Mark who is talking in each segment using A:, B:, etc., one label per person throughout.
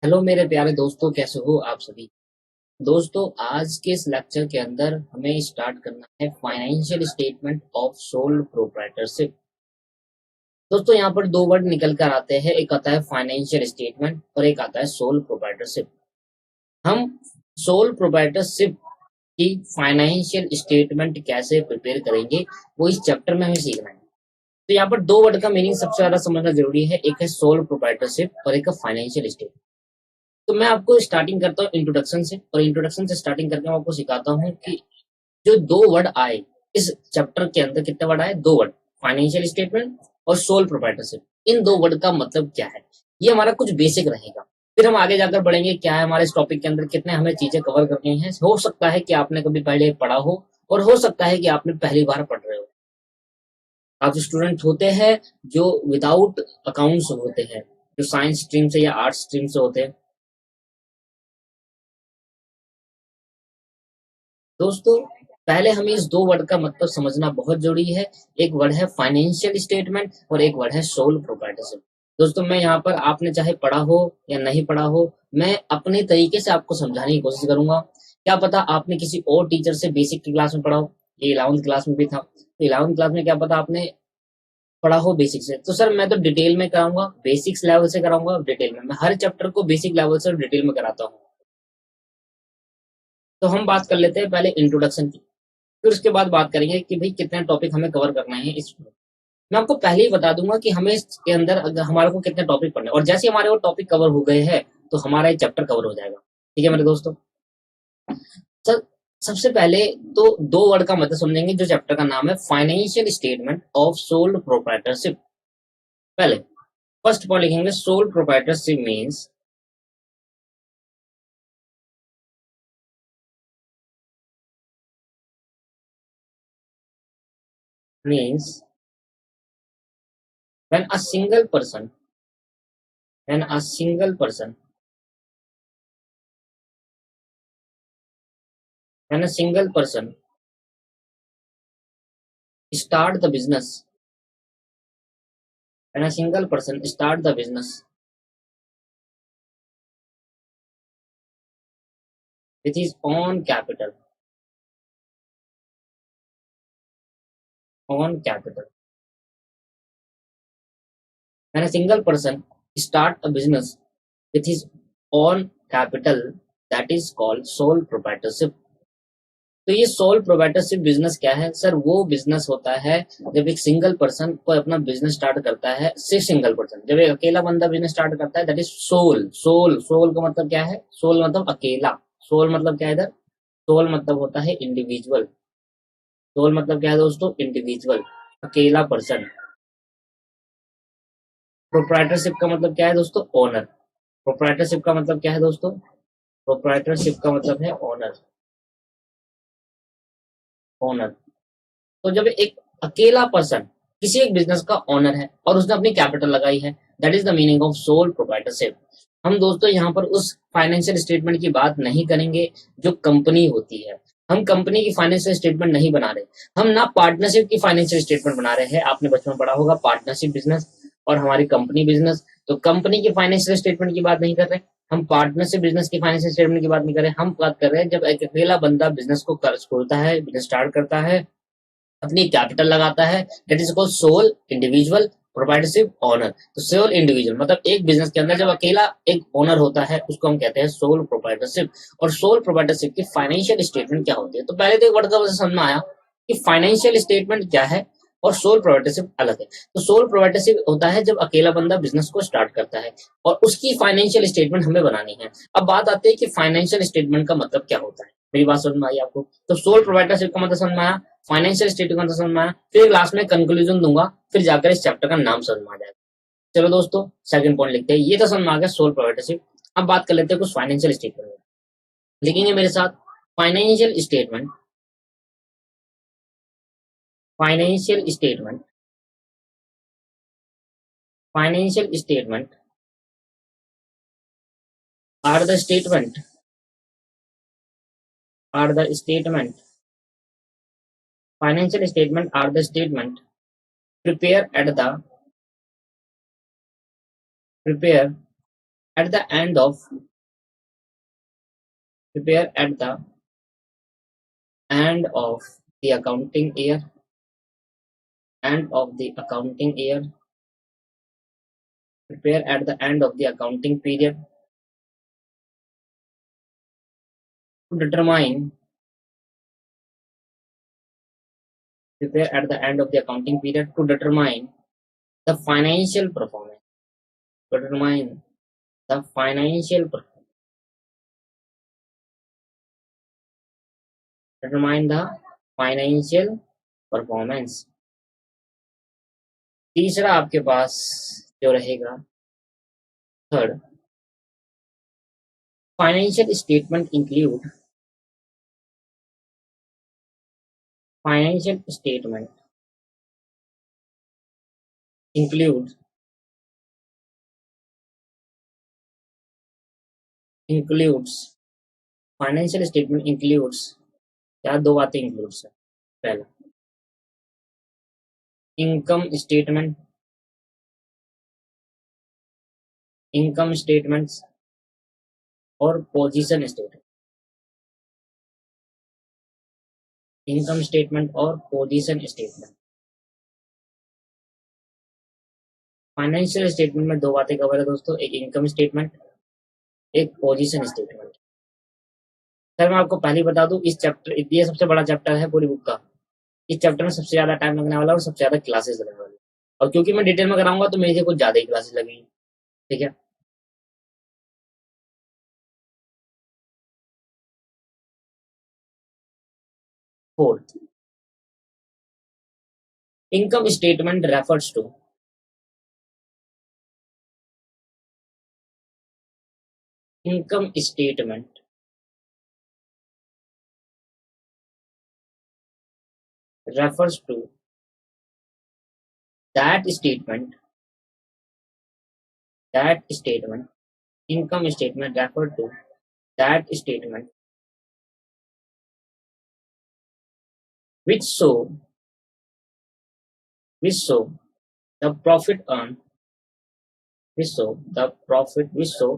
A: Hello मेरे प्यारे दोस्तों, कैसे हो आप सभी। दोस्तों, आज के इस लेक्चर के अंदर हमें स्टार्ट करना है financial statement of sole proprietorship. दोस्तों, यहाँ पर दो वर्ड निकल कर आते हैं, एक आता है फाइनेंशियल स्टेटमेंट और एक आता है सोल प्रोप्राइटरशिप। हम सोल प्रोप्राइटरशिप की फाइनेंशियल स्टेटमेंट कैसे प्रिपेयर करेंगे, वो इस चैप्टर में हमें सीखना है। तो यहाँ पर दो वर्ड का मीनिंग सबसे ज्यादा समझना जरूरी है, एक है सोल प्रोप्राइटरशिप और एक है फाइनेंशियल स्टेटमेंट। तो मैं आपको स्टार्टिंग करता हूँ इंट्रोडक्शन से, और इंट्रोडक्शन से स्टार्टिंग करके मैं आपको सिखाता हूँ कि जो दो वर्ड आए इस चैप्टर के अंदर, कितने वर्ड आए, दो वर्ड, फाइनेंशियल स्टेटमेंट और सोल प्रोप्राइटरशिप। इन दो वर्ड का मतलब क्या है, ये हमारा कुछ बेसिक रहेगा। फिर हम आगे जाकर बढ़ेंगे क्या है हमारे इस टॉपिक के अंदर, कितने हमें चीजें कवर करनी है। हो सकता है कि आपने कभी पहले पढ़ा हो और हो सकता है कि आपने पहली बार पढ़ रहे हो। आप स्टूडेंट होते हैं जो विदाउट अकाउंट्स होते हैं, जो साइंस स्ट्रीम से या आर्ट्स स्ट्रीम से होते हैं। दोस्तों, पहले हमें इस दो वर्ड का मतलब समझना बहुत जरूरी है। एक वर्ड है फाइनेंशियल स्टेटमेंट और एक वर्ड है सोल प्रोप्राइटरशिप। दोस्तों, मैं यहाँ पर आपने चाहे पढ़ा हो या नहीं पढ़ा हो, मैं अपने तरीके से आपको समझाने की कोशिश करूंगा। क्या पता आपने किसी और टीचर से बेसिक की क्लास में पढ़ा हो, ये 11वीं क्लास में भी था, तो 11वीं क्लास में क्या पता आपने पढ़ा हो बेसिक से। तो सर मैं तो डिटेल में कराऊंगा, बेसिक्स लेवल से कराऊंगा, डिटेल में मैं हर चैप्टर को बेसिक लेवल से और डिटेल में कराता हूँ। तो हम बात कर लेते हैं पहले इंट्रोडक्शन की, फिर उसके बाद बात करेंगे कि भाई कितने टॉपिक हमें कवर करना है इसमें। मैं आपको पहले ही बता दूंगा कि हमें इसके अंदर अगर हमारे को कितने टॉपिक पढ़ने हैं, और जैसे हमारे वो टॉपिक कवर हो गए हैं तो हमारा एक चैप्टर कवर हो जाएगा। ठीक है मेरे दोस्तों। सर, सबसे पहले तो दो वर्ड का मतलब समझेंगे, जो चैप्टर का नाम है financial statement of sole proprietorship. पहले फर्स्ट पॉइंट लिखेंगे, sole proprietorship means when a single person when a single person when a single person start the business when a single person start the business with his own capital. When a single person start a business with his own capital, that is called sole proprietorship. तो ये sole proprietorship business क्या है sir, वो business होता है जब एक single person को अपना बिजनेस स्टार्ट करता है। सिर्फ सिंगल पर्सन, जब एक अकेला बंदा बिजनेस स्टार्ट करता है, that is sole. Sole sole का मतलब क्या है, सोल मतलब अकेला। सोल मतलब क्या है इधर, सोल मतलब होता है इंडिविजुअल। सोल मतलब क्या है दोस्तों, इंडिविजुअल, अकेला पर्सन। प्रोप्राइटरशिप का मतलब क्या है दोस्तों, ओनर। प्रोप्राइटरशिप का मतलब क्या है दोस्तों, प्रोप्राइटरशिप का मतलब है ओनर। ओनर। तो जब एक अकेला पर्सन किसी एक बिजनेस का ओनर है और उसने अपनी कैपिटल लगाई है, that is the meaning of sole proprietorship. हम दोस्तों यहाँ पर उस फाइनेंशियल स्टेटमेंट की बात नहीं करेंगे जो कंपनी होती है। हम कंपनी की फाइनेंशियल स्टेटमेंट नहीं बना रहे, हम ना पार्टनरशिप की फाइनेंशियल स्टेटमेंट बना रहे हैं। आपने बचपन में पढ़ा होगा पार्टनरशिप बिजनेस और हमारी कंपनी बिजनेस। तो कंपनी की फाइनेंशियल स्टेटमेंट की बात नहीं कर रहे, हम पार्टनरशिप बिजनेस की फाइनेंशियल स्टेटमेंट की बात नहीं कर रहे। हम बात कर रहे हैं जब एक अकेला बंदा बिजनेस को कर्ज खोलता है, बिजनेस स्टार्ट करता है, अपनी कैपिटल लगाता है, that is called sole individual proprietorship owner. तो सोल इंडिविजुअल मतलब एक बिजनेस के अंदर जब अकेला एक ओनर होता है, उसको हम कहते हैं सोल प्रोप्राइटरशिप। और सोल प्रोप्राइटरशिप की फाइनेंशियल स्टेटमेंट क्या होती है, तो पहले तो एक वर्ड का मुझे समझ में आया कि फाइनेंशियल स्टेटमेंट क्या है और सोल प्रोप्राइटरशिप अलग है। तो सोल प्रोप्राइटरशिप होता है जब अकेला बंदा बिजनेस को स्टार्ट करता है और उसकी फाइनेंशियल स्टेटमेंट हमें बनानी है। अब बात आती है कि फाइनेंशियल स्टेटमेंट का मतलब क्या होता है। मेरी बात समझ में आई आपको, तो सोल प्रोप्राइटरशिप का मतलब समझ में आया, फाइनेंशियल स्टेटमेंट समझ में आया, फिर लास्ट में कंक्लूजन दूंगा, फिर जाकर इस चैप्टर का नाम समझ में आ जाएगा। चलो दोस्तों, सेकंड पॉइंट लिखते हैं, ये तो समझ में आ गया सोल प्रोप्राइटरशिप। अब बात कर लेते हैं कुछ फाइनेंशियल स्टेटमेंट। लिखेंगे मेरे साथ, financial statement, financial statement, financial statement are the statement, are the statement, financial statement are the statement prepare at the, prepare at the end of prepare at the end of the accounting year, end of the accounting year, prepare at the end of the accounting period to determine, prepare at the end of the accounting period to determine the financial performance, determine the financial performance, determine the financial performance. तीसरा आपके पास जो रहेगा, third, financial statement include, financial statement includes, includes, financial statement includes, क्या दो बातें includes है. पहला, income statement, income statements और position statement, income statement और position statement. फाइनेंशियल स्टेटमेंट में दो बातें कवर है दोस्तों, एक इनकम स्टेटमेंट, एक पोजीशन स्टेटमेंट. सर मैं आपको पहले बता दूं, इस चैप्टर, ये सबसे बड़ा चैप्टर है पूरी बुक का. इस चैप्टर में सबसे ज्यादा टाइम लगने वाला है और सबसे ज्यादा क्लासेस लगने वाली है. और क्योंकि मैं डिटेल में कराऊंगा तो मेरे से कुछ ज्यादा ही क्लासेस लगेगी. ठीक है. Fourth, income statement refers to, income statement refers to that statement, income statement refer to that statement which show the profit earned, which show the profit, which show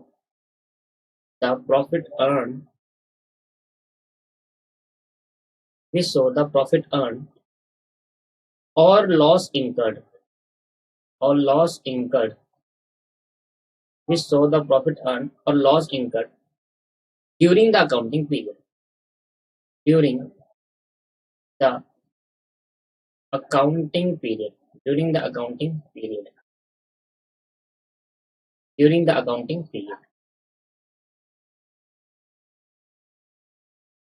A: the profit earned, which show the profit earned or loss incurred, or loss incurred, which show the profit earned or loss incurred during the accounting period, during the accounting period, during the accounting period, during the accounting period,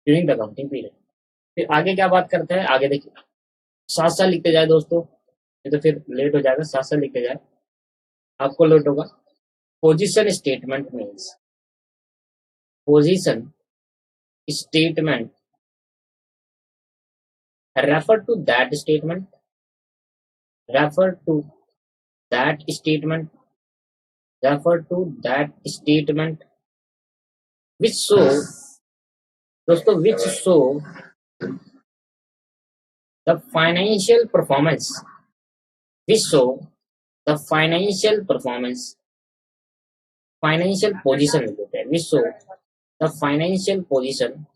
A: during the accounting period. फिर आगे क्या बात करते हैं, आगे देखिए, साथ साथ लिखते जाए दोस्तों, ये तो फिर लेट हो जाएगा. साथ साथ लिखते जाए, आपको लेट होगा. Position statement means, position statement refer to that statement, refer to that statement, refer to that statement which show, दोस्तों, which show the financial performance, which show the financial performance, financial position लिखते हैं, which show the financial position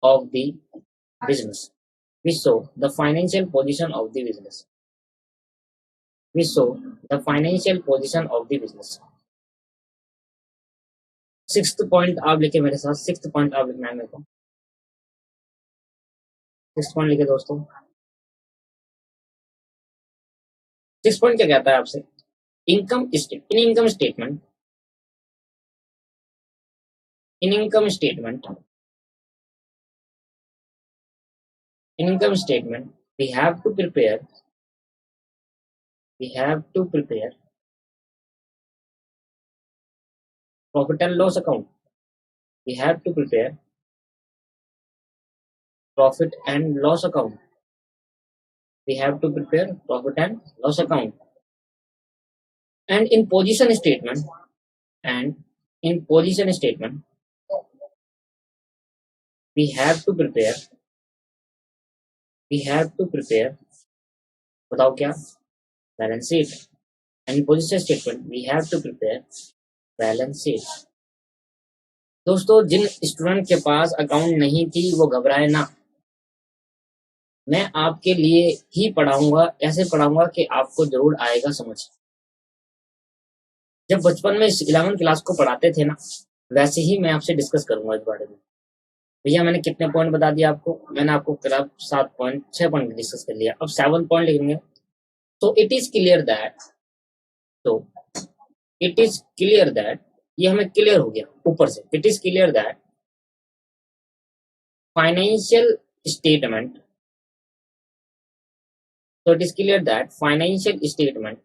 A: of the business, which show the financial position of the business, which show the financial position of the business. Sixth point आप लिखे मेरे साथ, sixth point आप लिखना है मेरे को. सिक्स्थ पॉइंट लिखे दोस्तों. सिक्स्थ पॉइंट क्या कहता है आपसे, income statement, in income statement, in income statement, in income statement we have to prepare, we have to prepare profit and loss account, we have to prepare profit and loss account, we have to prepare profit and loss account. And in position statement, and in position statement we have to prepare, we have to prepare, बताओ क्या, balance sheet. And in position statement we have to prepare balance sheet. दोस्तों जिन student के पास account नहीं थी वो घबराए ना, मैं आपके लिए ही पढ़ाऊंगा, ऐसे पढ़ाऊंगा कि आपको जरूर आएगा समझ। जब बचपन में 11वीं क्लास को पढ़ाते थे ना, वैसे ही मैं आपसे डिस्कस करूंगा इस बारे में। भैया मैंने कितने पॉइंट बता दिया आपको, मैंने आपको करीब 7 पॉइंट 6 पॉइंट डिस्कस कर लिया, अब 7 पॉइंट लिखेंगे। तो इट इज क्लियर दैट, तो इट इज क्लियर दैट, ये हमें क्लियर हो गया ऊपर से, it is clear that financial statement, so it is clear that financial statement,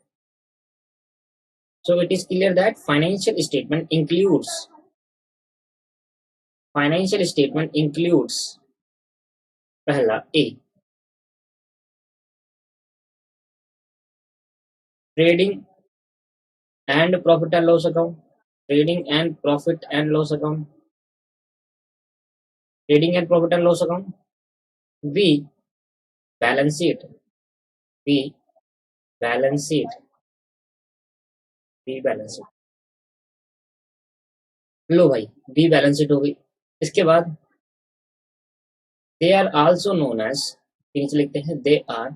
A: so it is clear that financial statement includes, financial statement includes पहला A trading and profit and loss account, trading and profit and loss account, trading and profit and loss account. B balance sheet, B balance sheet, B balance sheet. लो भाई B balance sheet हो गई। इसके बाद they are also known as, नीचे लिखते हैं they are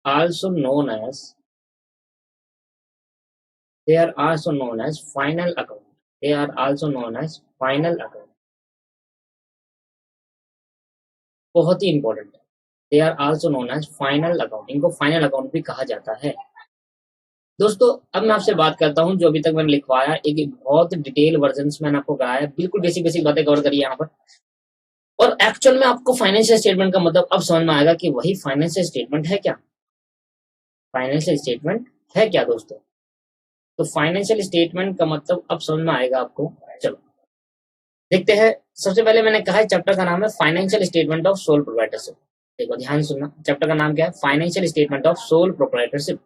A: also known as, they are also known as final account, they are also known as final account, बहुत ही इंपॉर्टेंट है। They are also known as final account, इनको final account भी कहा जाता है। दोस्तों अब मैं आपसे बात करता हूं, जो अभी तक मैंने लिखवाया एक बहुत डिटेल वर्जन मैंने आपको कराया, बिल्कुल बेसिक बेसिक बातें कवर करी यहाँ पर, और एक्चुअल में आपको फाइनेंशियल स्टेटमेंट का मतलब अब समझ में आएगा कि वही फाइनेंशियल स्टेटमेंट है क्या, फाइनेंशियल स्टेटमेंट है क्या दोस्तों। तो फाइनेंशियल स्टेटमेंट का मतलब अब समझ में आएगा आपको। चलो देखते हैं। सबसे पहले मैंने कहा चैप्टर का नाम है financial statement of sole proprietorship. देखो ध्यान सुनना, चैप्टर का नाम क्या है, financial statement of soul proprietorship.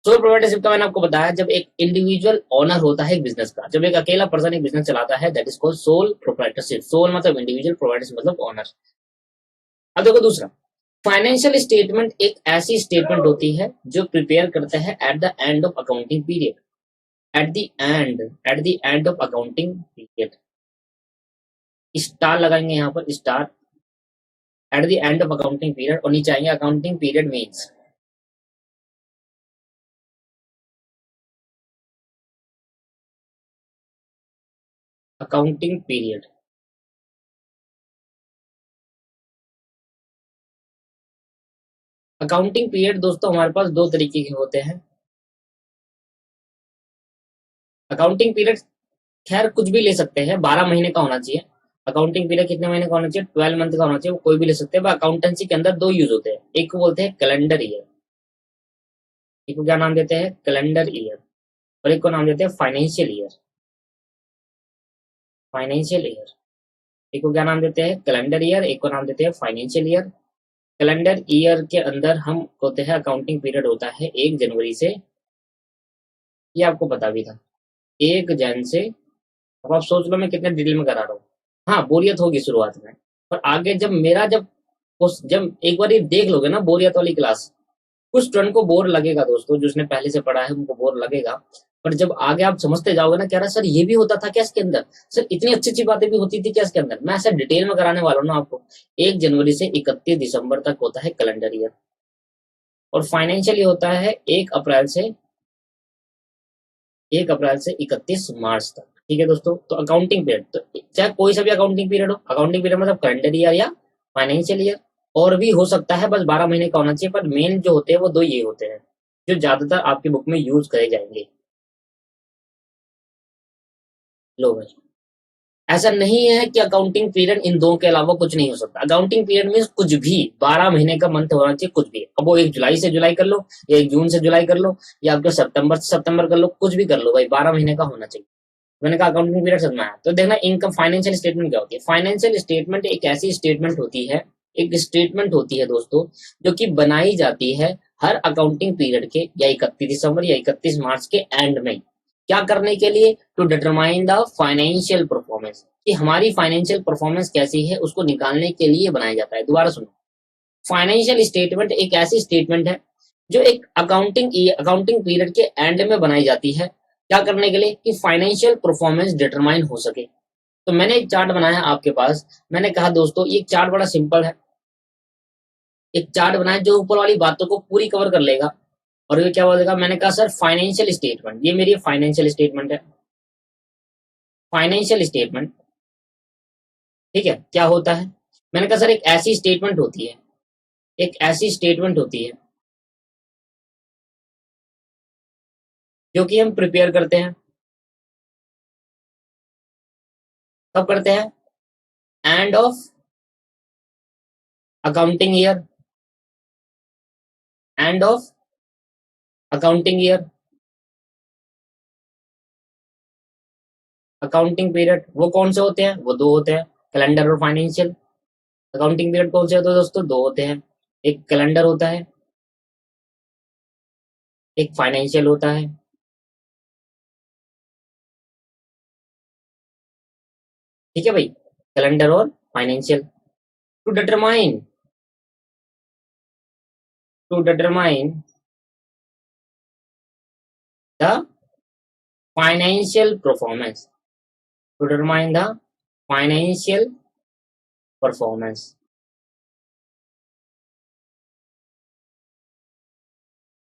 A: Sole proprietorship का मैंने आपको बताया, जब एक इंडिविजुअल ओनर होता है एक बिजनेस का, जब एक अकेला पर्सन एक बिजनेस चलाता है, that is called sole proprietorship. Sole मतलब इंडिविजुअल, प्रोप्राइटरशिप मतलब ओनर। अब देखो दूसरा, फाइनेंशियल स्टेटमेंट एक ऐसी स्टेटमेंट होती है जो प्रिपेयर करता है at the end of accounting period, at the end of accounting period. Star लगाएंगे यहाँ पर, star, at the end of accounting period, और नीचे आएंगे accounting period means, accounting period. Accounting period दोस्तों हमारे पास दो तरीके के होते हैं। अकाउंटिंग पीरियड खैर कुछ भी ले सकते हैं, 12 महीने का होना चाहिए। अकाउंटिंग पीरियड कितने महीने का होना चाहिए, 12 मंथ का होना चाहिए, वो कोई भी ले सकते हैं। अकाउंटेंसी के अंदर दो यूज होते हैं, एक को बोलते हैं कैलेंडर ईयर, एक को क्या नाम देते हैं, कैलेंडर ईयर, और एक को नाम देते हैं फाइनेंशियल ईयर, फाइनेंशियल ईयर। एक को क्या नाम देते हैं, कैलेंडर ईयर, एक को नाम देते हैं फाइनेंशियल ईयर। कैलेंडर ईयर के अंदर हम होते हैं, अकाउंटिंग पीरियड होता है 1 जनवरी से, ये आपको पता भी था, 1 जन से। अब आप सोच लो मैं कितने डिटेल में करा रहा हूँ। हाँ बोरियत होगी शुरुआत में, पर आगे जब मेरा जब एक बार ये देख लोगे ना बोरियत वाली क्लास, कुछ स्टूडेंट को बोर लगेगा दोस्तों, जो उसने पहले से पढ़ा है उनको बोर लगेगा, पर जब आगे आप समझते जाओगे ना, कह रहा सर ये भी होता था क्या इसके अंदर, सर इतनी अच्छी अच्छी बातें भी होती थी क्या इसके अंदर, मैं ऐसा डिटेल में कराने वाला हूँ ना आपको। 1 जनवरी से 31 दिसंबर तक होता है कैलेंडर ईयर, और फाइनेंशियल ईयर होता है 1 अप्रैल से 31 मार्च तक। ठीक है दोस्तों, तो अकाउंटिंग पीरियड, तो चाहे कोई सा भी अकाउंटिंग पीरियड हो, अकाउंटिंग पीरियड मतलब कैलेंडर ईयर या फाइनेंशियल ईयर, और भी हो सकता है, बस 12 महीने का होना चाहिए, पर मेन जो होते हैं वो दो ये होते हैं जो ज्यादातर आपकी बुक में यूज करे जाएंगे। लो भाई, ऐसा नहीं है कि अकाउंटिंग पीरियड इन दो के अलावा कुछ नहीं हो सकता। अकाउंटिंग पीरियड में कुछ भी 12 महीने का मंथ होना चाहिए, कुछ भी। अब वो 1 जुलाई से जुलाई कर लो, या 1 जून से जुलाई कर लो, या आपके सितंबर से सितंबर कर लो, कुछ भी कर लो भाई, 12 महीने का होना चाहिए। मैंने कहा अकाउंटिंग पीरियड समझ में आया। तो देखना इनकम फाइनेंशियल स्टेटमेंट क्या होती है। फाइनेंशियल स्टेटमेंट एक ऐसी स्टेटमेंट होती है, एक स्टेटमेंट होती है दोस्तों, जो कि बनाई जाती है हर अकाउंटिंग पीरियड के या 31 दिसंबर या 31 मार्च के एंड में। क्या करने के लिए, to determine the financial performance, कि हमारी फाइनेंशियल परफॉर्मेंस कैसी है उसको निकालने के लिए बनाया जाता है। दोबारा सुनो, फाइनेंशियल स्टेटमेंट एक ऐसी स्टेटमेंट है जो एक अकाउंटिंग पीरियड के एंड में बनाई जाती है, क्या करने के लिए कि फाइनेंशियल परफॉर्मेंस डिटरमाइन हो सके। तो मैंने एक चार्ट बनाया आपके पास, मैंने कहा दोस्तों ये चार्ट बड़ा सिंपल है, एक चार्ट बनाया जो ऊपर वाली बातों को पूरी कवर कर लेगा। और ये क्या बोलेगा, मैंने कहा सर फाइनेंशियल स्टेटमेंट, ये मेरी फाइनेंशियल स्टेटमेंट है। फाइनेंशियल स्टेटमेंट ठीक है, क्या होता है, मैंने कहा सर एक ऐसी स्टेटमेंट होती है, एक ऐसी स्टेटमेंट होती है जो कि हम प्रिपेयर करते हैं, कब करते हैं, end of accounting year, end of accounting year, accounting period. वो कौन से होते हैं, वो दो होते हैं, कैलेंडर और फाइनेंशियल। अकाउंटिंग पीरियड कौन से होते हैं दोस्तों, दो होते हैं, एक कैलेंडर होता है, एक फाइनेंशियल होता है। ठीक है भाई, कैलेंडर और financial. To determine the financial performance, to determine the financial performance,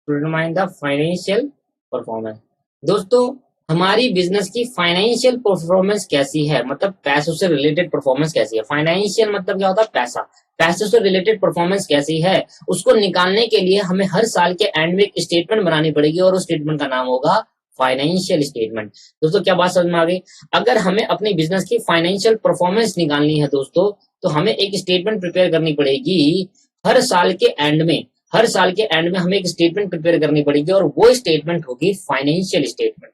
A: to determine the financial performance. दोस्तों हमारी बिजनेस की फाइनेंशियल परफॉर्मेंस कैसी है, मतलब पैसों से रिलेटेड परफॉर्मेंस कैसी है। फाइनेंशियल मतलब क्या होता है, पैसा, पैसों से रिलेटेड परफॉर्मेंस कैसी है, उसको निकालने के लिए हमें हर साल के एंड में एक स्टेटमेंट बनानी पड़ेगी और उस स्टेटमेंट का नाम होगा फाइनेंशियल स्टेटमेंट। दोस्तों क्या बात समझ में आ गई, अगर हमें अपनी बिजनेस की फाइनेंशियल परफॉर्मेंस निकालनी है दोस्तों, तो हमें एक स्टेटमेंट प्रिपेयर करनी पड़ेगी हर साल के एंड में। हर साल के एंड में हमें एक स्टेटमेंट प्रिपेयर करनी पड़ेगी और वो स्टेटमेंट होगी फाइनेंशियल स्टेटमेंट।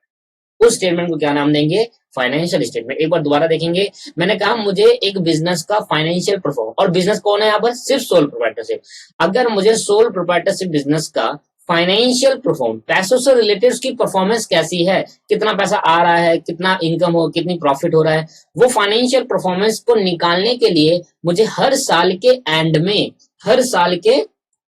A: उस स्टेटमेंट को क्या नाम देंगे, फाइनेंशियल स्टेटमेंट। एक बार दोबारा देखेंगे, मैंने कहा मुझे एक बिजनेस का फाइनेंशियल परफॉर्म, और बिजनेस कौन है यहाँ पर, सिर्फ सोल प्रोप्राइटरशिप। अगर मुझे सोल प्रोप्राइटरशिप बिजनेस का फाइनेंशियल परफॉर्म, पैसों से रिलेटेड उसकी परफॉर्मेंस कैसी है, कितना पैसा आ रहा है, कितना इनकम हो, कितनी प्रॉफिट हो रहा है, वो फाइनेंशियल परफॉर्मेंस को निकालने के लिए मुझे हर साल के एंड में, हर साल के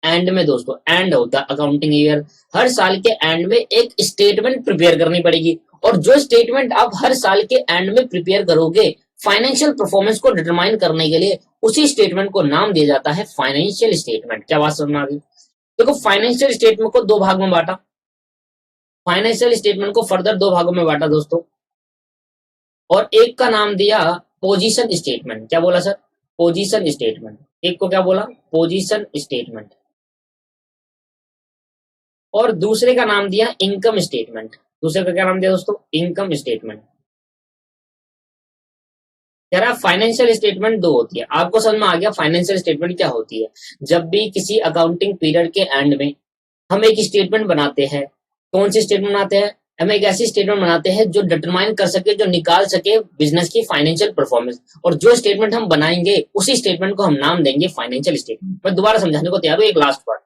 A: एंड में दोस्तों, एंड होता है अकाउंटिंग ईयर, हर साल के एंड में एक स्टेटमेंट प्रिपेयर करनी पड़ेगी। और जो स्टेटमेंट आप हर साल के एंड में प्रिपेयर करोगे फाइनेंशियल परफॉर्मेंस को डिटरमाइन करने के लिए, उसी स्टेटमेंट को नाम दिया जाता है फाइनेंशियल स्टेटमेंट। क्या बात समझ में आ गई। देखो फाइनेंशियल स्टेटमेंट को दो भाग में बांटा, फाइनेंशियल स्टेटमेंट को फर्दर दो भागों में बांटा दोस्तों, और एक का नाम दिया पोजीशन स्टेटमेंट। क्या बोला सर, पोजीशन स्टेटमेंट। एक को क्या बोला, पोजीशन स्टेटमेंट। और दूसरे का नाम दिया इनकम स्टेटमेंट। दूसरे का क्या नाम दिया दोस्तों, इनकम स्टेटमेंट। कह रहा फाइनेंशियल स्टेटमेंट दो होती है। आपको समझ में आ गया फाइनेंशियल स्टेटमेंट क्या होती है। जब भी किसी अकाउंटिंग पीरियड के एंड में हम एक स्टेटमेंट बनाते हैं, कौन सी स्टेटमेंट बनाते हैं, हम एक ऐसी स्टेटमेंट बनाते हैं जो डिटरमाइन कर सके, जो निकाल सके बिजनेस की फाइनेंशियल परफॉर्मेंस। और जो स्टेटमेंट हम बनाएंगे उसी स्टेटमेंट को हम नाम देंगे फाइनेंशियल स्टेटमेंट। मैं दोबारा समझाने को तैयार हूं, एक लास्ट बार।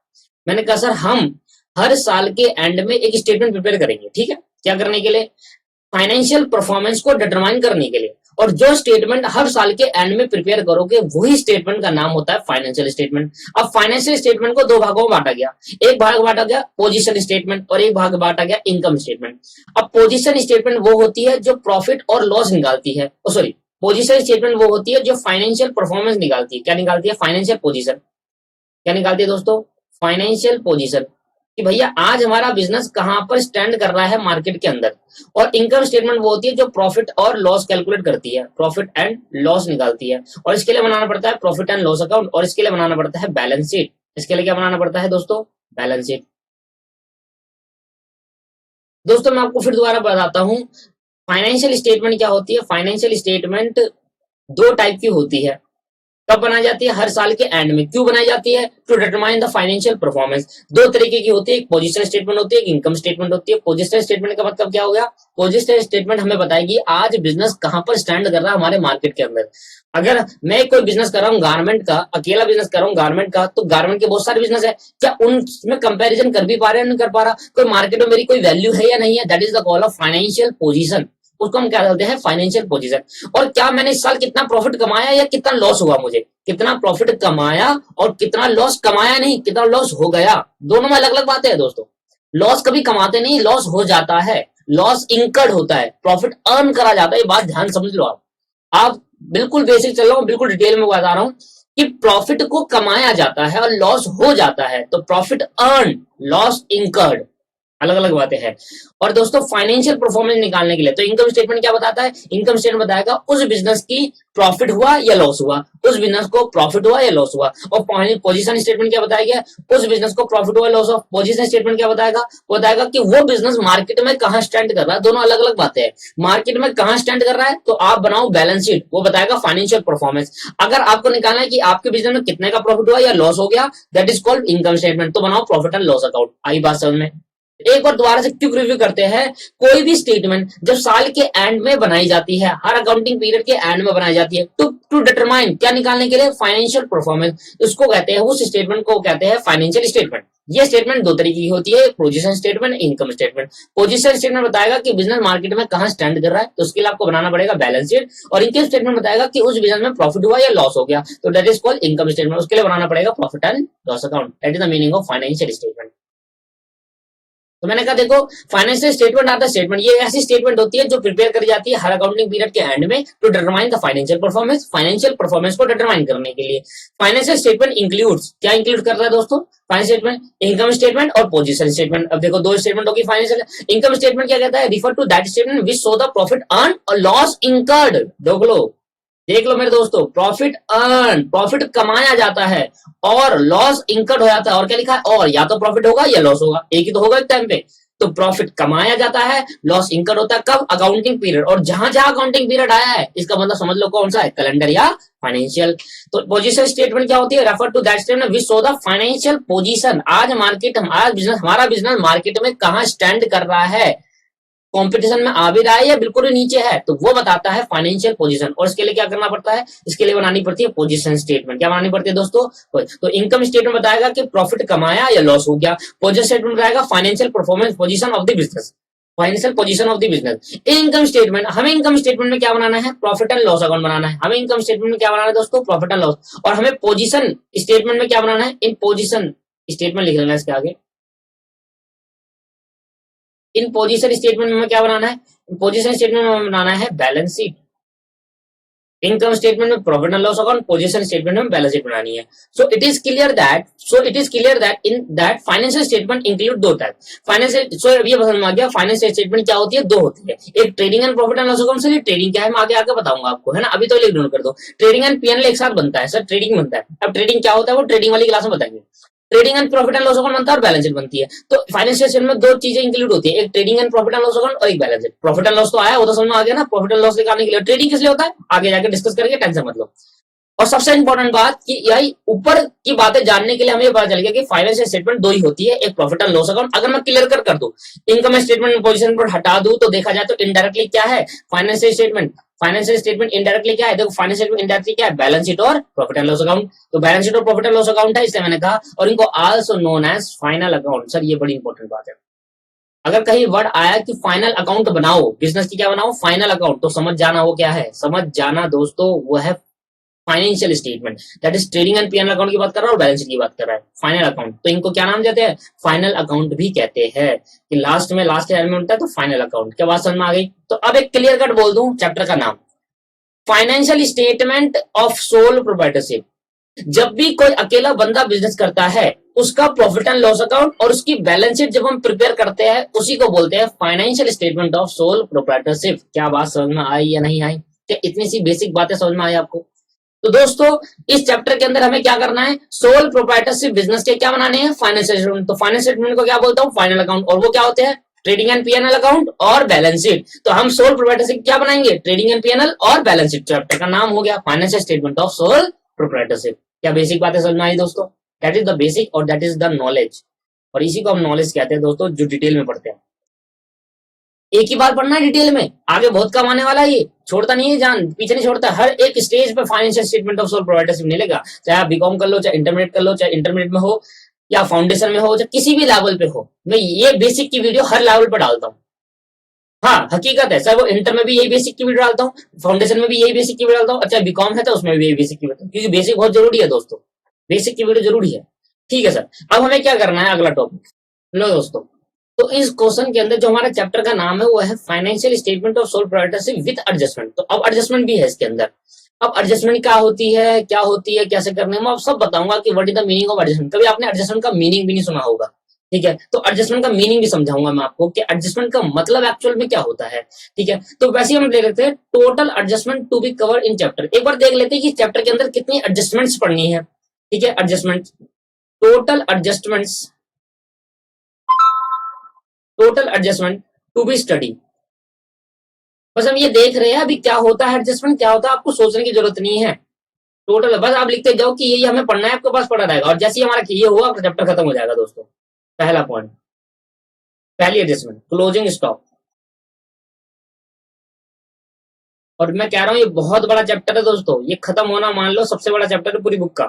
A: मैंने कहा सर हम हर साल के एंड में एक स्टेटमेंट प्रिपेयर करेंगे, ठीक है, क्या करने के लिए, फाइनेंशियल परफॉर्मेंस को डिटरमाइन करने के लिए। और जो स्टेटमेंट हर साल के एंड में प्रिपेयर करोगे वही स्टेटमेंट का नाम होता है फाइनेंशियल स्टेटमेंट। अब फाइनेंशियल स्टेटमेंट को दो भागों में बांटा गया, एक भाग बांटा गया पोजीशन स्टेटमेंट और एक भाग बांटा गया इनकम स्टेटमेंट। अब पोजीशन स्टेटमेंट वो होती है जो प्रॉफिट और लॉस निकालती है, सॉरी, पोजीशन स्टेटमेंट वो होती है जो फाइनेंशियल परफॉर्मेंस निकालती है। क्या निकालती है, फाइनेंशियल पोजीशन। क्या निकालती है दोस्तों, फाइनेंशियल पोजीशन, कि भैया आज हमारा बिजनेस कहां पर स्टैंड कर रहा है मार्केट के अंदर। और इनकम स्टेटमेंट वो होती है जो प्रॉफिट और लॉस कैलकुलेट करती है, प्रॉफिट एंड लॉस निकालती है। और इसके लिए बनाना पड़ता है प्रॉफिट एंड लॉस अकाउंट, और इसके लिए बनाना पड़ता है बैलेंस शीट। इसके लिए क्या बनाना पड़ता है दोस्तों, बैलेंस शीट। दोस्तों मैं आपको फिर दोबारा बताता हूं फाइनेंशियल स्टेटमेंट क्या होती है। फाइनेंशियल स्टेटमेंट दो टाइप की होती है। कब बनाई जाती है, हर साल के एंड में। क्यों बनाई जाती है, to determine the financial performance. दो तरीके की होती है, एक पोजीशन स्टेटमेंट होती है, एक इनकम स्टेटमेंट होती है। पोजीशन स्टेटमेंट का मतलब क्या हो गया, पोजीशन स्टेटमेंट हमें बताएगी आज बिजनेस कहां पर स्टैंड कर रहा है हमारे मार्केट के अंदर। अगर मैं कोई बिजनेस कर रहा हूँ गारमेंट का, अकेला बिजनेस कर रहा हूँ गारमेंट का, तो गारमेंट के बहुत सारे बिजनेस है, क्या उनमें कंपैरिजन कर भी पा रहे हैं, नहीं कर पा रहा, कोई मार्केट में मेरी कोई वैल्यू है या नहीं है, that is the call of financial position. उसको हम क्या बोलते हैं, फाइनेंशियल पोजीशन। और क्या मैंने इस साल कितना प्रॉफिट कमाया या कितना लॉस हुआ, मुझे कितना प्रॉफिट कमाया और कितना लॉस, कमाया नहीं कितना लॉस हो गया, दोनों में अलग अलग बातें हैं दोस्तों। लॉस कभी कमाते नहीं, लॉस हो जाता है, लॉस इंकर्ड होता है, प्रॉफिट अर्न करा जाता है। ये बात ध्यान समझ लो आप बिल्कुल बेसिक चल रहा हूँ, बिल्कुल डिटेल में बता रहा हूँ कि प्रॉफिट को कमाया जाता है और लॉस हो जाता है, तो प्रॉफिट अर्न, लॉस इंकर्ड, अलग अलग बातें हैं। और दोस्तों फाइनेंशियल परफॉर्मेंस निकालने के लिए तो इनकम स्टेटमेंट क्या बताता है, इनकम स्टेटमेंट बताएगा उस बिजनेस की प्रॉफिट हुआ या लॉस हुआ, उस बिजनेस को प्रॉफिट हुआ या लॉस हुआ। और पोजीशन स्टेटमेंट क्या बताएगा, उस बिजनेस को प्रॉफिट हुआ लॉस हुआ। पोजीशन स्टेटमेंट क्या बताएगा, वो बताएगा कि वो बिजनेस मार्केट में कहां स्टैंड कर रहा है, दोनों अलग अलग बातें हैं। मार्केट में कहां स्टैंड कर रहा है तो आप बनाओ बैलेंस शीट, वो बताएगा फाइनेंशियल परफॉर्मेंस। अगर आपको निकालना है कि आपके बिजनेस में कितने का प्रॉफिट हुआ या लॉस हो गया, that is called income statement, तो बनाओ प्रॉफिट एंड लॉस अकाउंट। आई बात समझ में? एक बार दोबारा से क्विक रिव्यू करते हैं। कोई भी स्टेटमेंट जब साल के एंड में बनाई जाती है, हर अकाउंटिंग पीरियड के एंड में बनाई जाती है, टू डिटरमाइन, क्या निकालने के लिए, फाइनेंशियल परफॉर्मेंस, उसको कहते हैं, उस स्टेटमेंट को कहते हैं फाइनेंशियल स्टेटमेंट। ये स्टेटमेंट दो तरीके की होती है, position statement, income statement. Position statement बताएगा कि बिजनेस मार्केट में कहां स्टैंड कर रहा है, तो उसके लिए आपको बनाना पड़ेगा बैलेंस शीट। और इनकम स्टेटमेंट बताएगा कि उस बिजनेस में प्रॉफिट हुआ या लॉस हो गया, तो that is called income statement, उसके लिए बनाना पड़ेगा profit and loss account. That is the meaning of financial statement. तो मैंने कहा देखो, financial statement are the statement, ये ऐसी स्टेटमेंट होती है जो प्रिपेयर करी जाती है हर अकाउंटिंग पीरियड के एंड में to determine the financial performance, financial performance को डिटरमाइन करने के लिए। फाइनेंशियल स्टेटमेंट इंक्लूड्स, क्या इंक्लूड कर रहा है दोस्तों, फाइनेंशियल स्टेटमेंट, इनकम स्टेटमेंट और पोजीशन स्टेटमेंट। अब देखो दो स्टेटमेंट होगी फाइनेंशियल। इनकम स्टेटमेंट क्या कहता है, refer to that statement which show the profit earn और लॉस इंकर्ड। देख लो मेरे दोस्तों, प्रॉफिट अर्न, प्रॉफिट कमाया जाता है, और लॉस इंकर्ड हो जाता है। और क्या लिखा है, और या तो प्रॉफिट होगा या लॉस होगा, एक ही तो होगा एक टाइम पे। तो प्रॉफिट कमाया जाता है, लॉस इंकर्ड होता है, कब, अकाउंटिंग पीरियड। और जहां जहां अकाउंटिंग पीरियड आया है, इसका मतलब समझ लो कौन सा है, कैलेंडर या फाइनेंशियल। तो पोजीशन स्टेटमेंट क्या होती है, refer to that statement which show the financial position, आज मार्केट, आज बिजनेस, हमारा बिजनेस मार्केट में कहां स्टैंड कर रहा है, कंपटीशन में आ भी रहा है या बिल्कुल ही नीचे है, तो वो बताता है फाइनेंशियल पोजीशन। और इसके लिए क्या करना पड़ता है, इसके लिए बनानी पड़ती है पोजीशन स्टेटमेंट। क्या बनानी पड़ती है दोस्तों, तो इनकम स्टेटमेंट बताएगा कि प्रॉफिट कमाया या लॉस हो गया, पोजीशन स्टेटमेंट बताएगा financial performance position of the business, financial position of the business. Income statement, हमें इनकम स्टेटमेंट में क्या बनाना है, प्रॉफिट एंड लॉस अकाउंट बनाना है। हमें इनकम स्टेटमेंट में क्या बनाना है दोस्तों, प्रॉफिट एंड लॉस। और हमें पोजीशन स्टेटमेंट में क्या बनाना है, इन पोजीशन स्टेटमेंट लिख लेना इसके आगे। इन पोजीशन स्टेटमेंट में क्या बनाना है, पोजीशन स्टेटमेंट में बनाना है बैलेंस शीट। इनकम स्टेटमेंट में profit and loss account, position statement में बैलेंस शीट बनानी है। So it is clear that in that financial statement include दो टाइप फाइनेंशियल। सो ये समझ में आ गया, फाइनेंशियल स्टेटमेंट क्या होती है, दो होती है, एक trading and profit and loss account. से ट्रेडिंग क्या है मैं आगे आगे बताऊंगा आपको, है ना, अभी तो इग्नोर कर दो। ट्रेडिंग एंड पीएनएल एक साथ बनता है सर, ट्रेडिंग बनता है। अब ट्रेडिंग क्या होता है वो ट्रेडिंग वाली क्लास में बताएंगे। Trading and profit and loss account बनता है और बैलेंस शीट बनती है। तो फाइनेंशियल स्टेटमेंट में दो चीजें इंक्लूड होती है, एक trading and profit and loss account और एक balance sheet. Profit and loss तो आया, वो तो समझ में आ गया ना, प्रॉफिट एंड लॉस निकालने के लिए। ट्रेडिंग किस लिए होता है आगे जाके डिस्कस करेंगे, टेंशन मत लो। और सबसे इंपॉर्टेंट बात कि यही ऊपर की बातें जानने के लिए हमें पता चल गया कि फाइनेंशियल स्टेटमेंट दो ही होती है, एक प्रॉफिट एंड लॉस अकाउंट। अगर मैं क्लियर कर दूं, इनकम स्टेटमेंट पोजीशन पर हटा दूं, तो देखा जाए तो इनडायरेक्टली क्या है, financial statement. Financial statement indirectly क्या है, देखो फाइनेंशियल स्टेटमेंट इनडायरेक्टली क्या है, बैलेंस शीट और प्रॉफिट एंड लॉस अकाउंट। तो बैलेंस शीट और प्रॉफिट एंड लॉस अकाउंट है, इसलिए मैंने कहा। और इनको also known as final account. Sir ये बड़ी इंपॉर्टेंट बात है, अगर कहीं वर्ड आया कि फाइनल अकाउंट बनाओ, बिजनेस की क्या बनाओ, फाइनल अकाउंट, तो समझ जाना वो क्या है, समझ जाना दोस्तों वो है financial statement. That is trading and PNL account की बात कर रहा है और बैलेंस शीट की बात कर रहा है, फाइनल अकाउंट। तो इनको क्या नाम देते हैं, फाइनल अकाउंट भी कहते हैं, कि लास्ट में लास्ट एंड में होता है, तो फाइनल अकाउंट। क्या बात समझ में आ गई। तो अब एक क्लियर कट बोल दूं चैप्टर का नाम, financial statement of sole proprietorship. जब भी कोई अकेला बंदा बिजनेस करता है, उसका प्रॉफिट एंड लॉस अकाउंट और उसकी बैलेंस शीट जब हम प्रिपेयर करते हैं, उसी को बोलते हैं financial statement of sole proprietorship. क्या बात समझ में आई या नहीं आई, क्या इतनी सी बेसिक बातें समझ में आई आपको। तो दोस्तों इस चैप्टर के अंदर हमें क्या करना है, सोल प्रोप्राइटरशिप बिजनेस के क्या बनाने हैं, फाइनेंशियल स्टेटमेंट। तो फाइनेंशियल स्टेटमेंट को क्या बोलता हूँ, फाइनल अकाउंट। और वो क्या होते हैं, ट्रेडिंग एंड पीएनएल अकाउंट और बैलेंस शीट। तो हम सोल प्रोप्राइटरशिप क्या बनाएंगे, ट्रेडिंग एंड पीएनएल और बैलेंस शीट। चैप्टर का नाम हो गया financial statement of sole proprietorship. क्या बेसिक बातें समझ में आई दोस्तों, दैट इज द बेसिक और दैट इज द नॉलेज। और इसी को हम नॉलेज कहते हैं दोस्तों, जो डिटेल में पढ़ते हैं। एक ही बार पढ़ना है डिटेल में, आगे बहुत कम आने वाला है, ये छोड़ता नहीं है, जान पीछे नहीं छोड़ता। हर एक स्टेज पे financial statement of sole proprietorship मिलेगा, चाहे आप बीकॉम कर लो, चाहे इंटरमीडिएट कर लो, चाहे इंटरमीडिएट में हो या फाउंडेशन में हो, चाहे किसी भी लेवल पे हो। मैं ये बेसिक की वीडियो हर लेवल पर डालता हूँ। हाँ हकीकत है सर, वो इंटर में भी यही बेसिक की वीडियो डालता हूँ, फाउंडेशन में भी यही बेसिक की वीडियो डालता हूँ, अच्छा बीकॉम है तो उसमें भी यही बेसिक की वीडियो, क्योंकि बेसिक बहुत जरूरी है दोस्तों, बेसिक की वीडियो जरूरी है। ठीक है सर, अब हमें क्या करना है, अगला टॉपिक लो दोस्तों। तो इस क्वेश्चन के अंदर जो हमारा चैप्टर का नाम है वो है financial statement of sole proprietorship with adjustment. तो अब एडजस्टमेंट भी है इसके अंदर। अब एडजस्टमेंट क्या होती है, क्या होती है, कैसे करने में, मैं अब सब बताऊंगा कि what is the meaning of adjustment. कभी आपने एडजस्टमेंट का मीनिंग भी नहीं सुना होगा, ठीक है, तो एडजस्टमेंट का मीनिंग भी समझाऊंगा मैं आपको कि एडजस्टमेंट का मतलब एक्चुअल में क्या होता है। ठीक है, तो वैसे ही हम देख लेते हैं total adjustment to be cover in chapter. एक बार देख लेते हैं कि चैप्टर के अंदर कितनी एडजस्टमेंट्स पढ़नी है। ठीक है, adjustment, total adjustments, total adjustment to be study. बस हम ये देख रहे हैं अभी क्या होता है एडजस्टमेंट, क्या होता है, आपको सोचने की जरूरत नहीं है। टोटल बस आप लिखते जाओ कि ये हमें पढ़ना है, आपके पास पढ़ा रहेगा, और जैसे ही हमारा ये हुआ आपका चैप्टर खत्म हो जाएगा दोस्तों। पहला पॉइंट, पहली एडजस्टमेंट क्लोजिंग स्टॉक। और मैं कह रहा हूँ ये बहुत बड़ा चैप्टर है दोस्तों, ये खत्म होना मान लो सबसे बड़ा चैप्टर है पूरी बुक का।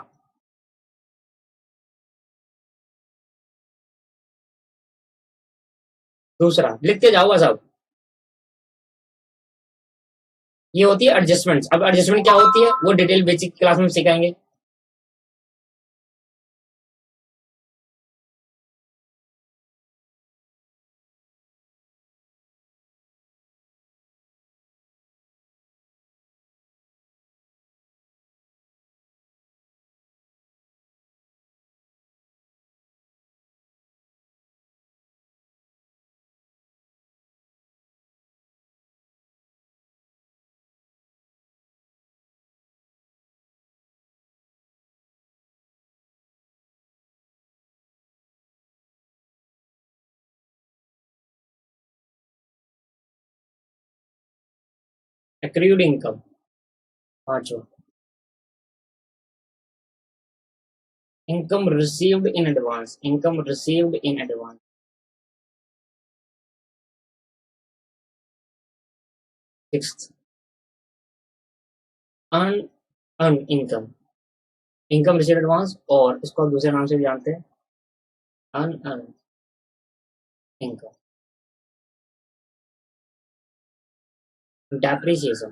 A: दूसरा लिखते जाओ सब, ये होती है एडजस्टमेंट। अब एडजस्टमेंट क्या होती है वो डिटेल बेसिक क्लास में सिखाएंगे। एक्रूड इनकम, पांचवा income received in advance, income received in advance. Six, earn, earn income, income received advance, और इसको आप दूसरे नाम से भी जानते हैं, earn earn income. Depreciation,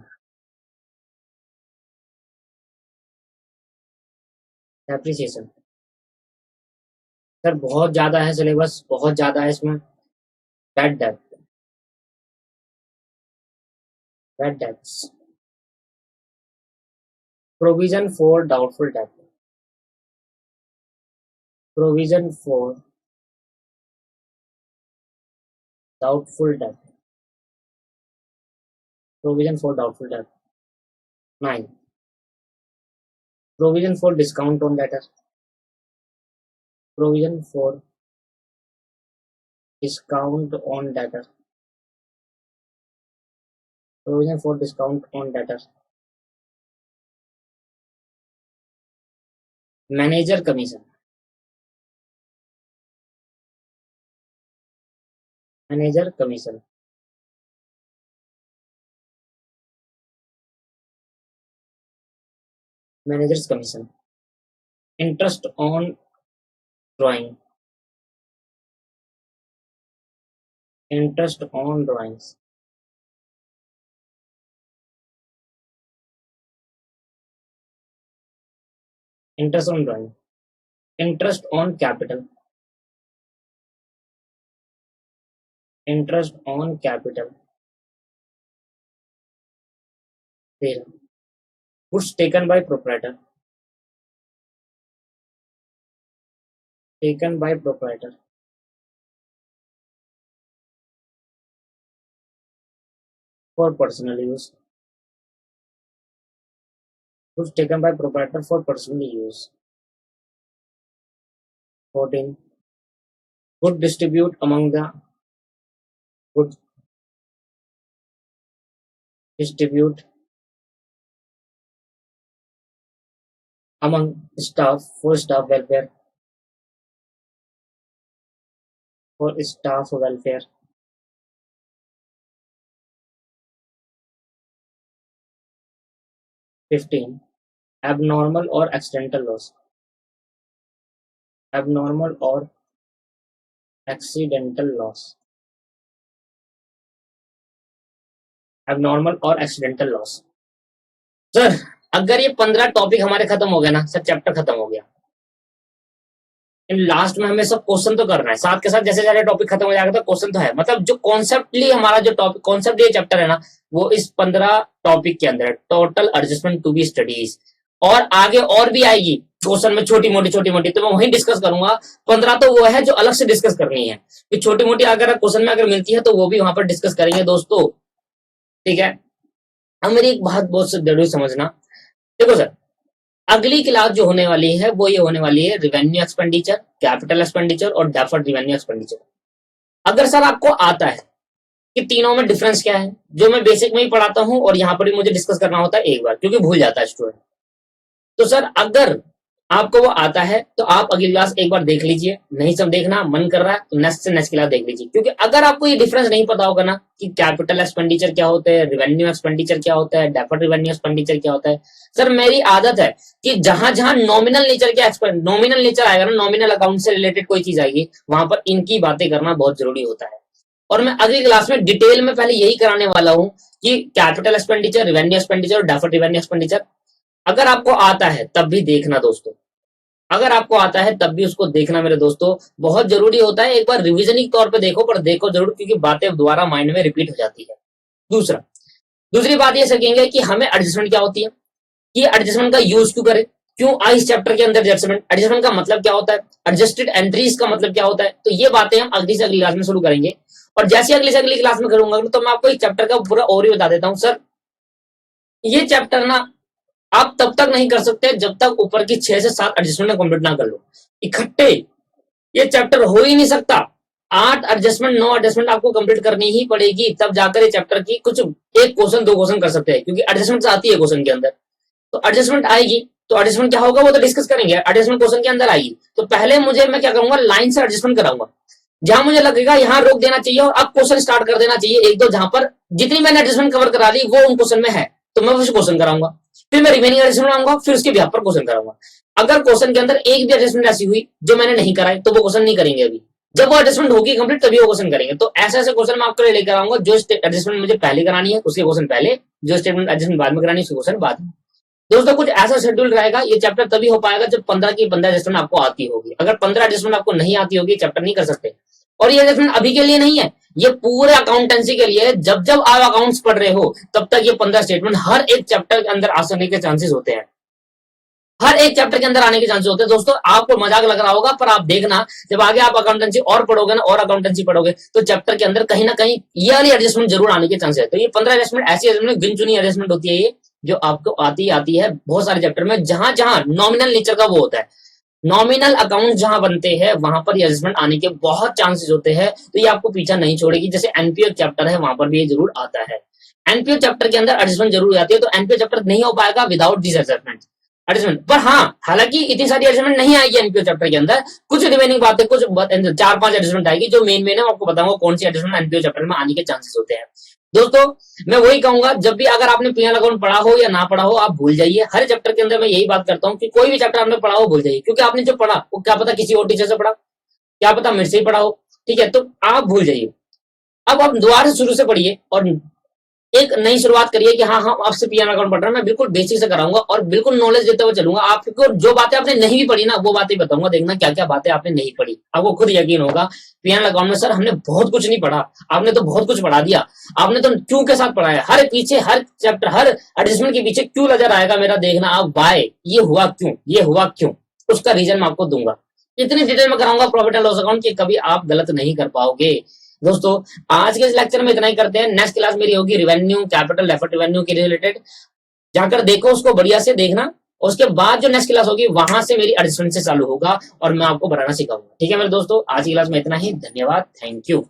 A: depreciation sir बहुत ज्यादा है, सिलेबस बहुत ज्यादा है इसमें। Bad debt, bad debts, provision for doubtful debt, provision for doubtful debt, provision for doubtful debt. Nine, provision for discount on debtor, provision for discount on debtor, provision for discount on debtor. Manager commission, manager commission, manager's commission. Interest on drawing, interest on drawings, interest on drawing, interest on capital, interest on capital. फिर goods taken by proprietor, taken by proprietor for personal use, goods taken by proprietor for personal use. 14, good distribute among the, good distribute among staff for staff welfare, for staff welfare। 15, abnormal or accidental loss, abnormal or accidental loss। Abnormal और accidental loss. Sir अगर ये 15 topic हमारे खत्म हो गए ना sir, chapter खत्म हो गया। इन लास्ट में हमें सब क्वेश्चन तो करना है, साथ के साथ जैसे जैसे टॉपिक खत्म हो जाएगा तो क्वेश्चन तो है, मतलब जो कॉन्सेप्टली हमारा जो टॉपिक कॉन्सेप्ट ये चैप्टर है ना, वो इस 15 टॉपिक के अंदर है, total adjustment to be studies. और आगे और भी आएगी क्वेश्चन में छोटी मोटी, तो मैं वहीं डिस्कस करूंगा। 15 तो वो है जो अलग से डिस्कस करनी है, फिर छोटी मोटी अगर क्वेश्चन में अगर मिलती है तो वो भी वहां पर डिस्कस करेंगे दोस्तों, ठीक है। अब मेरी एक बात बहुत जरूरी समझना, देखो सर, अगली क्लास जो होने वाली है वो ये होने वाली है रिवेन्यू एक्सपेंडिचर, कैपिटल एक्सपेंडिचर और डेफर्ड रिवेन्यू एक्सपेंडिचर। अगर सर आपको आता है कि तीनों में डिफरेंस क्या है, जो मैं बेसिक में ही पढ़ाता हूं और यहाँ पर भी मुझे डिस्कस करना होता है एक बार, क्योंकि भूल जाता है स्टूडेंट। तो सर अगर आपको वो आता है तो आप अगली क्लास एक बार देख लीजिए, नहीं सब देखना मन कर रहा है तो नेक्स्ट से नेक्स्ट क्लास देख लीजिए, क्योंकि अगर आपको ये डिफरेंस नहीं पता होगा ना कि कैपिटल एक्सपेंडिचर क्या होता है, रिवेन्यू एक्सपेंडिचर क्या होता है, डेफर्ड रिवेन्यू एक्सपेंडिचर क्या होता है, सर मेरी आदत है कि जहां जहां नॉमिनल नेचर आएगा ना, नॉमिनल अकाउंट से रिलेटेड कोई चीज आएगी, वहां पर इनकी बातें करना बहुत जरूरी होता है। और मैं अगली क्लास में डिटेल में पहले यही कराने वाला हूं कि कैपिटल एक्सपेंडिचर, रिवेन्यू एक्सपेंडिचर और डेफर्ड रिवेन्यू एक्सपेंडिचर अगर आपको आता है तब भी देखना दोस्तों, अगर आपको आता है तब भी उसको देखना मेरे दोस्तों, बहुत जरूरी होता है। एक बार रिविजनिंग तौर पे देखो, पर देखो जरूर, क्योंकि बातें दोबारा माइंड में रिपीट हो जाती है। दूसरी बात ये सकेंगे कि हमें एडजस्टमेंट क्या होती है, कि एडजस्टमेंट का यूज क्यों करें, क्यों आई इस चैप्टर के अंदर एडजस्टमेंट का मतलब क्या होता है, एडजस्टेड एंट्रीज का मतलब क्या होता है, तो ये बातें हम अगली से अगली क्लास में शुरू करेंगे। और जैसे अगली से अगली क्लास में करूंगा तो मैं आपको इस चैप्टर का पूरा ओवरव्यू बता देता हूँ। सर ये चैप्टर ना आप तब तक नहीं कर सकते जब तक ऊपर की 6 से 7 एडजस्टमेंट कंप्लीट ना कर लो इकट्ठे, ये चैप्टर हो ही नहीं सकता। 8 एडजस्टमेंट 9 एडजस्टमेंट आपको कंप्लीट करनी ही पड़ेगी, तब जाकर ये चैप्टर की कुछ एक क्वेश्चन 2 क्वेश्चन कर सकते हैं, क्योंकि एडजस्टमेंट आती है क्वेश्चन के अंदर। तो एडजस्टमेंट आएगी तो एडजस्टमेंट क्या होगा वो तो डिस्कस करेंगे, एडजस्टमेंट क्वेश्चन के अंदर आएगी तो पहले मुझे मैं क्या करूंगा, लाइन से एडजस्टमेंट कराऊंगा, जहां मुझे लगेगा यहाँ रोक देना चाहिए और अब क्वेश्चन स्टार्ट कर देना चाहिए एक दो, जहां पर जितनी मैंने एडजस्टमेंट कवर करा ली वो उन क्वेश्चन में है तो मैं उस क्वेश्चन कराऊंगा, फिर मैं रिमेनिंग एडजस्टमेंट आऊंगा, फिर उसके बिहाफ पर क्वेश्चन कराऊंगा। अगर क्वेश्चन के अंदर एक भी एडजस्टमेंट ऐसी हुई जो मैंने नहीं कराई तो वो क्वेश्चन नहीं करेंगे अभी, जब वो एडजस्टमेंट होगी कंप्लीट तभी वो क्वेश्चन करेंगे। तो ऐसे ऐसे क्वेश्चन मैं आपके लिए लेकर आऊंगा, जो एडजस्टमेंट मुझे पहले करानी है उसके क्वेश्चन पहले, जो स्टेटमेंट एडजस्टमेंट बाद में करानी है उसके क्वेश्चन बाद में। दोस्तों कुछ ऐसा शेड्यूल रहेगा, ये चैप्टर तभी हो पाएगा जब 15 की 15 एडजस्टमेंट आपको आती होगी। अगर 15 एडजस्टमेंट आपको नहीं आती होगी चैप्टर नहीं कर सकते। और ये एडजस्टमेंट अभी के लिए नहीं है, ये पूरे अकाउंटेंसी के लिए है। जब जब आप अकाउंट्स पढ़ रहे हो तब तक ये 15 स्टेटमेंट हर एक चैप्टर के अंदर आ सकने के चांसेस होते हैं, हर एक चैप्टर के अंदर आने के चांसेस होते हैं। दोस्तों आपको मजाक लग रहा होगा, पर आप देखना जब आगे आप अकाउंटेंसी और पढ़ोगे ना और अकाउंटेंसी पढ़ोगे तो चैप्टर के अंदर कहीं ना कहीं ये वाली एडजस्टमेंट जरूर आने के चांसेस है। तो ये 15 एडजस्टमेंट ऐसी एडजस्टमेंट गिन चुनी एडजस्टमेंट होती है ये, जो आपको आती है बहुत सारे चैप्टर में, जहां जहां नॉमिनल नेचर का वो होता है, नॉमिनल अकाउंट जहां बनते हैं वहां पर एडजस्टमेंट आने के बहुत चांसेस होते हैं। तो ये आपको पीछा नहीं छोड़ेगी। जैसे एनपीओ चैप्टर है वहां पर भी ये जरूर आता है, एनपीओ चैप्टर के अंदर एडजस्टमेंट जरूर आती है। तो एनपीओ चैप्टर नहीं हो पाएगा विदाउट दिस एडजस्टमेंट। पर हाँ, हालांकि इतनी सारी एडजस्टमेंट नहीं आएगी एनपीओ चैप्टर के अंदर, कुछ रिमेनिंग बातें, कुछ 4-5 एडजस्टमेंट आएगी जो मेन है, आपको बताऊंगा कौन सी एडजस्टमेंट एनपीओ चैप्टर में आने के चांसेस होते हैं। दोस्तों मैं वही कहूंगा, जब भी अगर आपने पीएनएल अकाउंट पढ़ा हो या ना पढ़ा हो आप भूल जाइए। हर चैप्टर के अंदर मैं यही बात करता हूँ कि कोई भी चैप्टर आपने पढ़ा हो भूल जाइए, क्योंकि आपने जो पढ़ा वो क्या पता किसी और टीचर से पढ़ा, क्या पता मेरे से ही पढ़ा हो, ठीक है, तो आप भूल जाइए। अब आप दोबारा से शुरू से पढ़िए और एक नई शुरुआत करिए कि हाँ आपसे पीएनएल अकाउंट पढ़ रहा है, मैं बिल्कुल बेसिक से कराऊंगा और बिल्कुल नॉलेज देते हुए चलूंगा। आपको जो बातें आपने नहीं भी पढ़ी ना वो बातें बताऊंगा, देखना क्या क्या बातें आपने नहीं पढ़ी, आपको खुद यकीन होगा। पीएनएल अकाउंट में सर हमने बहुत कुछ नहीं पढ़ा, आपने तो बहुत कुछ पढ़ा दिया, आपने तो क्यों के साथ पढ़ा है, हर पीछे हर चैप्टर हर एडजस्टमेंट के पीछे क्यों नजर आएगा मेरा, देखना आप बाय ये हुआ क्यों, उसका रीजन मैं आपको दूंगा। इतनी डिटेल में कराऊंगा प्रॉफिट एंड लॉस अकाउंट कि कभी आप गलत नहीं कर पाओगे। दोस्तों आज के इस लेक्चर में इतना ही करते हैं। नेक्स्ट क्लास मेरी होगी रिवेन्यू, कैपिटल, डेफर्ड रिवेन्यू के रिलेटेड, जाकर देखो उसको बढ़िया से देखना। उसके बाद जो नेक्स्ट क्लास होगी वहां से मेरी एडजस्टमेंट से चालू होगा और मैं आपको बनाना सिखाऊंगा। ठीक है मेरे दोस्तों, आज की क्लास में इतना ही। धन्यवाद, थैंक यू।